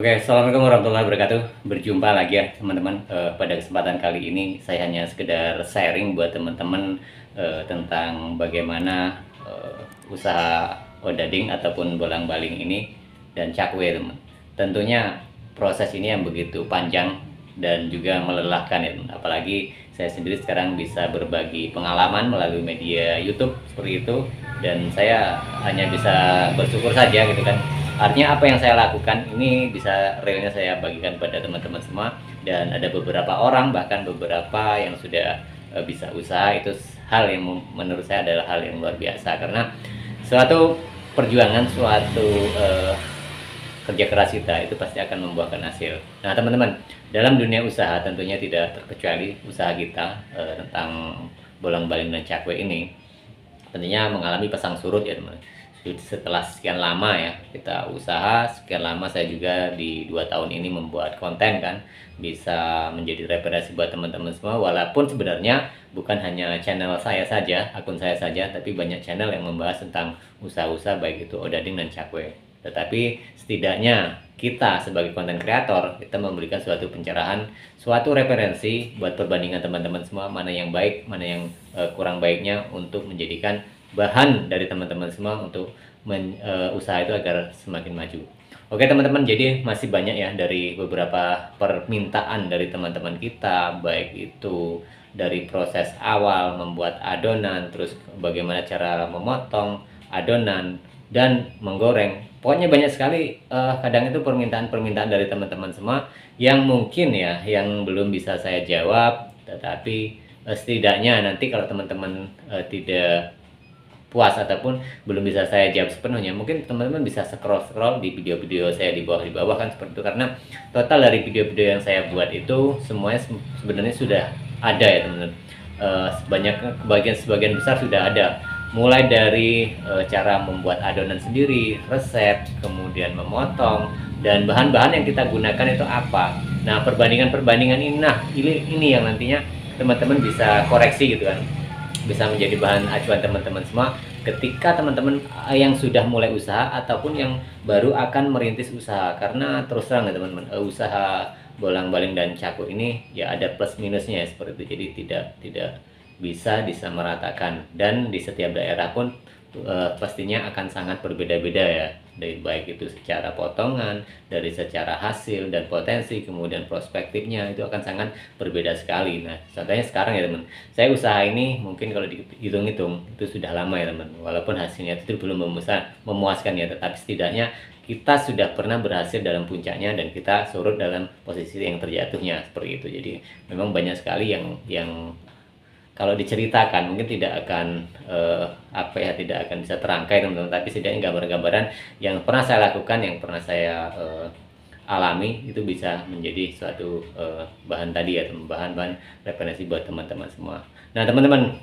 Oke, assalamualaikum warahmatullahi wabarakatuh. Berjumpa lagi ya teman-teman. Pada kesempatan kali ini saya hanya sekedar sharing buat teman-teman tentang bagaimana usaha odading ataupun bolang-baling ini dan cakwe, teman. Tentunya proses ini yang begitu panjang dan juga melelahkan ya, teman. Apalagi saya sendiri sekarang bisa berbagi pengalaman melalui media YouTube seperti itu, dan saya hanya bisa bersyukur saja gitu kan. Artinya apa yang saya lakukan ini bisa realnya saya bagikan pada teman-teman semua, dan ada beberapa orang bahkan beberapa yang sudah bisa usaha. Itu hal yang menurut saya adalah hal yang luar biasa, karena suatu perjuangan, suatu kerja keras kita itu pasti akan membuahkan hasil. Nah teman-teman, dalam dunia usaha tentunya tidak terkecuali usaha kita tentang bolang-baling dan cakwe ini tentunya mengalami pasang surut ya teman. Setelah sekian lama ya kita usaha, sekian lama saya juga di 2 tahun ini membuat konten kan, bisa menjadi referensi buat teman-teman semua. Walaupun sebenarnya bukan hanya channel saya saja, akun saya saja, tapi banyak channel yang membahas tentang usaha-usaha baik itu odading dan cakwe. Tetapi setidaknya kita sebagai konten kreator, kita memberikan suatu pencerahan, suatu referensi buat perbandingan teman-teman semua, mana yang baik, mana yang kurang baiknya, untuk menjadikan bahan dari teman-teman semua untuk usaha itu agar semakin maju. Oke teman-teman, jadi masih banyak ya dari beberapa permintaan dari teman-teman kita, baik itu dari proses awal membuat adonan, terus bagaimana cara memotong adonan dan menggoreng. Pokoknya banyak sekali kadang itu permintaan-permintaan dari teman-teman semua yang mungkin ya yang belum bisa saya jawab, tetapi setidaknya nanti kalau teman-teman tidak puas ataupun belum bisa saya jawab sepenuhnya, mungkin teman-teman bisa scroll-scroll di video-video saya di bawah kan, seperti itu. Karena total dari video-video yang saya buat itu semuanya sebenarnya sudah ada ya teman-teman. Sebagian besar sudah ada, mulai dari cara membuat adonan sendiri, resep, kemudian memotong, dan bahan-bahan yang kita gunakan itu apa. Nah perbandingan-perbandingan ini yang nantinya teman-teman bisa koreksi gitu kan, bisa menjadi bahan acuan teman-teman semua ketika teman-teman yang sudah mulai usaha ataupun yang baru akan merintis usaha. Karena terus terang ya teman-teman, usaha bolang-baling dan cakwe ini ya ada plus minusnya ya, seperti itu. Jadi tidak bisa disamaratakan, dan di setiap daerah pun pastinya akan sangat berbeda-beda ya, dari baik itu secara potongan, dari secara hasil dan potensi, kemudian prospektifnya itu akan sangat berbeda sekali. Nah contohnya sekarang ya teman, saya usaha ini mungkin kalau dihitung-hitung itu sudah lama ya teman, walaupun hasilnya itu belum memuaskan ya, tetapi setidaknya kita sudah pernah berhasil dalam puncaknya dan kita surut dalam posisi yang terjatuhnya, seperti itu. Jadi memang banyak sekali yang kalau diceritakan mungkin tidak akan tidak akan bisa terangkai teman-teman, tapi setidaknya gambaran-gambaran yang pernah saya lakukan, yang pernah saya alami, itu bisa menjadi suatu bahan tadi ya, bahan-bahan referensi buat teman-teman semua. Nah teman-teman,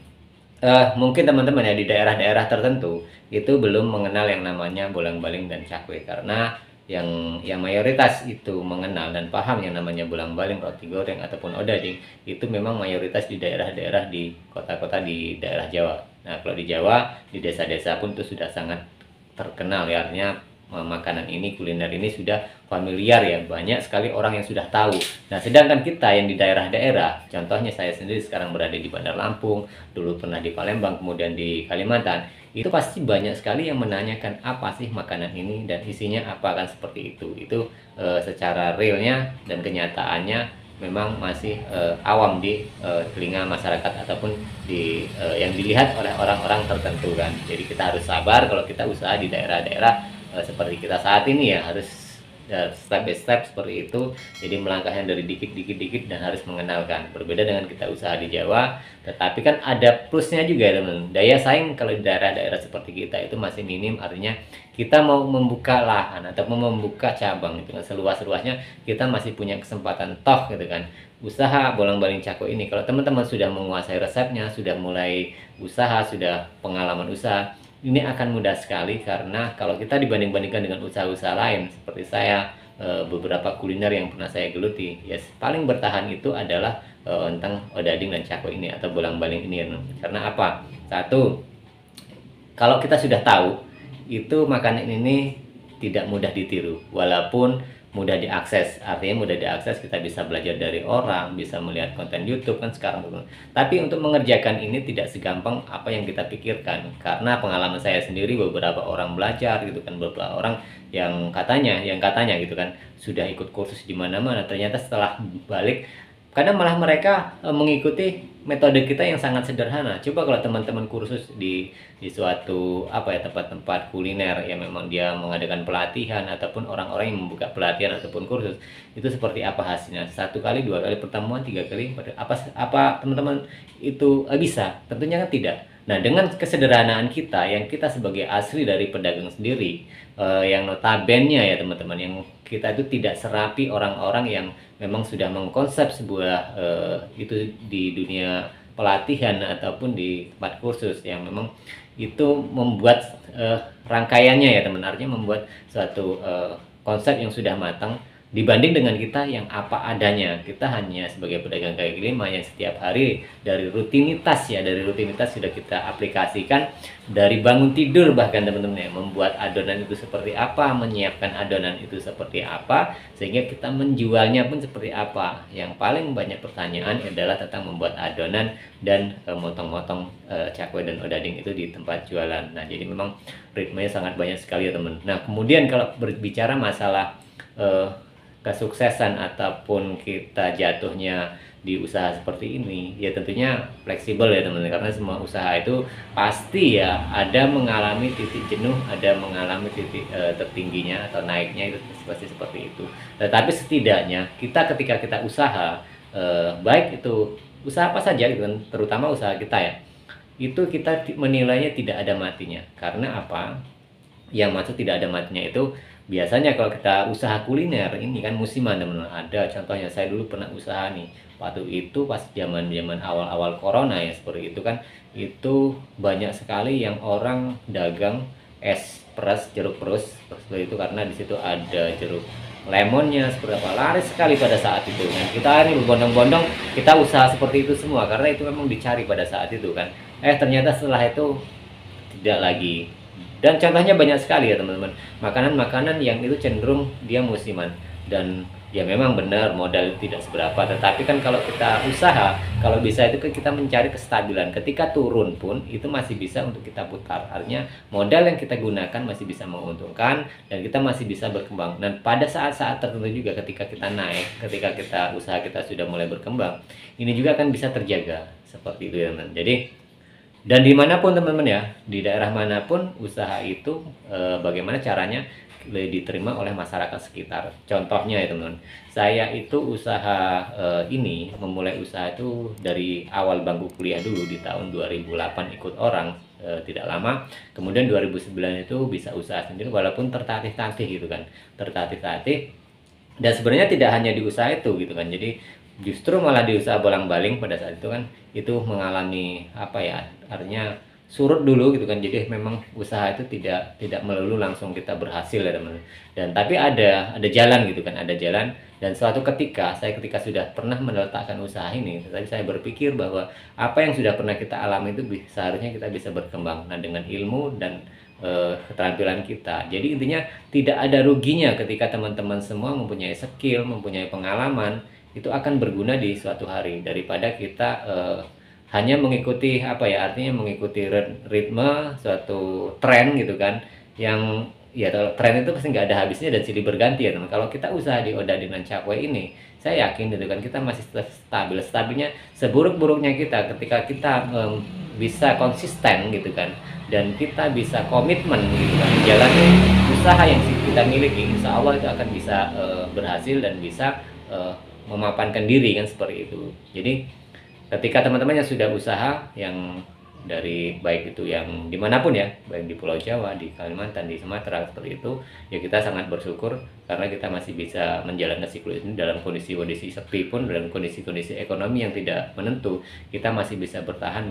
mungkin teman-teman ya di daerah-daerah tertentu itu belum mengenal yang namanya bolang-baling dan cakwe, karena yang mayoritas itu mengenal dan paham yang namanya bolang-baling, roti goreng ataupun odading itu memang mayoritas di daerah-daerah, di kota-kota di daerah Jawa. Nah kalau di Jawa, di desa-desa pun itu sudah sangat terkenal ya, artinya makanan ini, kuliner ini sudah familiar ya, banyak sekali orang yang sudah tahu. Nah sedangkan kita yang di daerah-daerah, contohnya saya sendiri sekarang berada di Bandar Lampung, dulu pernah di Palembang, kemudian di Kalimantan, itu pasti banyak sekali yang menanyakan apa sih makanan ini dan isinya apa, kan seperti itu. Itu secara realnya dan kenyataannya memang masih awam di telinga masyarakat ataupun yang dilihat oleh orang-orang tertentu kan. Jadi kita harus sabar kalau kita usaha di daerah-daerah seperti kita saat ini ya, harus step by step seperti itu. Jadi melangkahnya dari dikit dan harus mengenalkan. Berbeda dengan kita usaha di Jawa, tetapi kan ada plusnya juga ya teman. Daya saing kalau di daerah-daerah seperti kita itu masih minim, artinya kita mau membuka lahan atau mau membuka cabang itu kan seluas-luasnya, kita masih punya kesempatan toh gitu kan. Usaha bolang-baling cakwe ini kalau teman-teman sudah menguasai resepnya, sudah mulai usaha, sudah pengalaman usaha, ini akan mudah sekali. Karena kalau kita dibanding-bandingkan dengan usaha-usaha lain seperti saya, beberapa kuliner yang pernah saya geluti, ya paling bertahan itu adalah tentang odading dan cakwe ini atau bolang-baling ini. Karena apa? Satu, kalau kita sudah tahu itu makanan ini tidak mudah ditiru, walaupun mudah diakses. Artinya mudah diakses, kita bisa belajar dari orang, bisa melihat konten YouTube kan sekarang. Tapi untuk mengerjakan ini tidak segampang apa yang kita pikirkan, karena pengalaman saya sendiri, beberapa orang belajar gitu kan, beberapa orang yang katanya gitu kan sudah ikut kursus di mana-mana, ternyata setelah balik kadang malah mereka mengikuti metode kita yang sangat sederhana. Coba kalau teman-teman kursus di suatu apa ya, tempat-tempat kuliner yang memang dia mengadakan pelatihan, ataupun orang-orang yang membuka pelatihan ataupun kursus, itu seperti apa hasilnya? 1 kali, 2 kali pertemuan, 3 kali, apa teman-teman itu bisa? Tentunya kan tidak. Nah, dengan kesederhanaan kita, yang kita sebagai asli dari pedagang sendiri, yang notabene ya teman-teman, yang kita itu tidak serapi orang-orang yang memang sudah mengkonsep sebuah itu di dunia pelatihan ataupun di tempat kursus, yang memang itu membuat rangkaiannya ya teman, artinya membuat suatu konsep yang sudah matang, dibanding dengan kita yang apa adanya. Kita hanya sebagai pedagang kaki lima yang setiap hari dari rutinitas sudah kita aplikasikan, dari bangun tidur bahkan teman-teman ya, membuat adonan itu seperti apa, menyiapkan adonan itu seperti apa, sehingga kita menjualnya pun seperti apa. Yang paling banyak pertanyaan adalah tentang membuat adonan dan motong-motong cakwe dan odading itu di tempat jualan. Nah, jadi memang ritmenya sangat banyak sekali ya teman. Nah, kemudian kalau berbicara masalah kesuksesan ataupun kita jatuhnya di usaha seperti ini, ya tentunya fleksibel ya teman-teman, karena semua usaha itu pasti ya ada mengalami titik jenuh, ada mengalami titik tertingginya atau naiknya, itu pasti seperti itu. Tetapi setidaknya kita ketika kita usaha, baik itu usaha apa saja gitu kan, terutama usaha kita ya, itu kita menilainya tidak ada matinya. Karena apa? Yang maksud tidak ada matinya itu, biasanya kalau kita usaha kuliner ini kan musiman teman-teman. Ada contohnya, saya dulu pernah usaha nih, waktu itu pas zaman awal-awal corona ya, seperti itu kan, itu banyak sekali yang orang dagang es peras jeruk perus seperti itu, karena di situ ada jeruk lemonnya, seperti apa, laris sekali pada saat itu. Dan kita ini berbondong-bondong kita usaha seperti itu semua, karena itu memang dicari pada saat itu kan. Ternyata setelah itu tidak lagi. Dan contohnya banyak sekali ya teman-teman, makanan-makanan yang itu cenderung dia musiman. Dan ya memang benar modal tidak seberapa, tetapi kan kalau kita usaha, kalau bisa itu kan kita mencari kestabilan. Ketika turun pun itu masih bisa untuk kita putar, artinya modal yang kita gunakan masih bisa menguntungkan dan kita masih bisa berkembang. Dan pada saat-saat tertentu juga ketika kita naik, ketika kita usaha kita sudah mulai berkembang, ini juga akan bisa terjaga seperti itu ya teman. Jadi dan dimanapun teman-teman ya, di daerah manapun usaha itu bagaimana caranya diterima oleh masyarakat sekitar. Contohnya ya teman-teman, saya itu usaha ini, memulai usaha itu dari awal bangku kuliah dulu di tahun 2008 ikut orang, tidak lama. Kemudian 2009 itu bisa usaha sendiri, walaupun tertatih-tatih gitu kan, tertatih-tatih. Dan sebenarnya tidak hanya di usaha itu gitu kan, jadi justru malah di usaha bolang-baling pada saat itu kan, itu mengalami apa ya, artinya surut dulu gitu kan. Jadi memang usaha itu tidak melulu langsung kita berhasil ya teman. Dan tapi ada jalan gitu kan, ada jalan. Dan suatu ketika ketika sudah pernah meletakkan usaha ini, tetapi saya berpikir bahwa apa yang sudah pernah kita alami itu seharusnya kita bisa berkembang, nah dengan ilmu dan keterampilan kita. Jadi intinya tidak ada ruginya ketika teman-teman semua mempunyai skill, mempunyai pengalaman, itu akan berguna di suatu hari, daripada kita hanya mengikuti apa ya, artinya mengikuti ritme suatu tren gitu kan, yang ya tren itu pasti nggak ada habisnya dan silih berganti ya teman. Kalau kita usaha di odading dan cakwe ini, saya yakin gitu kan, kita masih stabilnya seburuk-buruknya kita, ketika kita bisa konsisten gitu kan, dan kita bisa komitmen gitu kan menjalani usaha yang kita miliki, insya Allah itu akan bisa berhasil dan bisa memapankan diri kan, seperti itu. Jadi ketika teman-teman yang sudah usaha, yang dari baik itu yang dimanapun ya, baik di Pulau Jawa, di Kalimantan, di Sumatera seperti itu, ya kita sangat bersyukur karena kita masih bisa menjalankan siklus ini dalam kondisi-kondisi sepi pun, dalam kondisi-kondisi ekonomi yang tidak menentu, kita masih bisa bertahan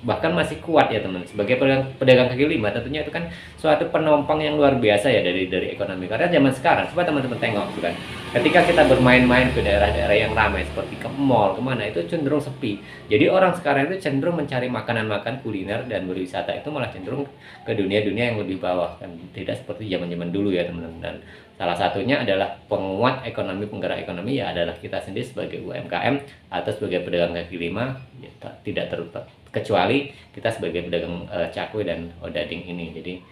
bahkan masih kuat ya teman. Sebagai pedagang kaki lima, tentunya itu kan suatu penopang yang luar biasa ya dari ekonomi. Karena zaman sekarang, coba teman-teman tengok gitu kan, ketika kita bermain-main ke daerah-daerah yang ramai seperti ke mall, kemana, itu cenderung sepi. Jadi orang sekarang itu cenderung mencari makanan-makan kuliner dan berwisata itu malah cenderung ke dunia-dunia yang lebih bawah kan, tidak seperti zaman-zaman dulu ya teman-teman. Dan Salah satunya adalah penguat ekonomi, penggerak ekonomi ya adalah kita sendiri sebagai UMKM atau sebagai pedagang kaki lima, ya, tidak kecuali kita sebagai pedagang cakwe dan odading ini. Jadi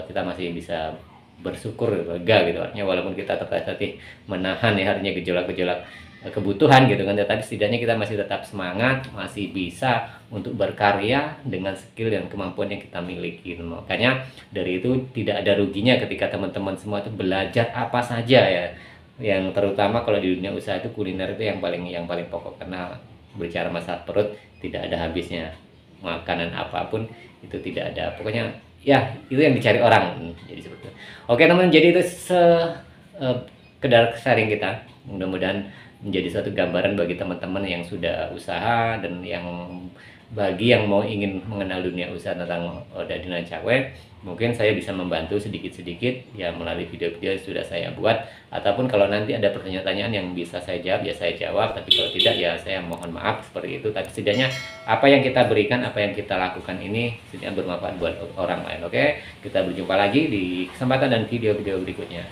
kita masih bisa bersyukur, lega gitu, artinya walaupun kita tertatih menahan ya artinya gejolak-gejolak kebutuhan gitu kan, tetapi setidaknya kita masih tetap semangat, masih bisa untuk berkarya dengan skill dan kemampuan yang kita miliki. Makanya dari itu tidak ada ruginya ketika teman-teman semua itu belajar apa saja ya, yang terutama kalau di dunia usaha itu kuliner itu yang paling pokok, karena berbicara masalah perut tidak ada habisnya, makanan apapun itu tidak ada, pokoknya ya itu yang dicari orang. Jadi seperti itu. Oke teman, jadi itu sekedar sharing kita, mudah-mudahan menjadi suatu gambaran bagi teman-teman yang sudah usaha dan yang bagi yang mau ingin mengenal dunia usaha tentang odading dan cakwe. Mungkin saya bisa membantu sedikit-sedikit ya melalui video-video yang sudah saya buat, ataupun kalau nanti ada pertanyaan-pertanyaan yang bisa saya jawab ya saya jawab, tapi kalau tidak ya saya mohon maaf seperti itu. Tapi setidaknya apa yang kita berikan, apa yang kita lakukan ini setidaknya bermanfaat buat orang lain. Oke, kita berjumpa lagi di kesempatan dan video-video berikutnya.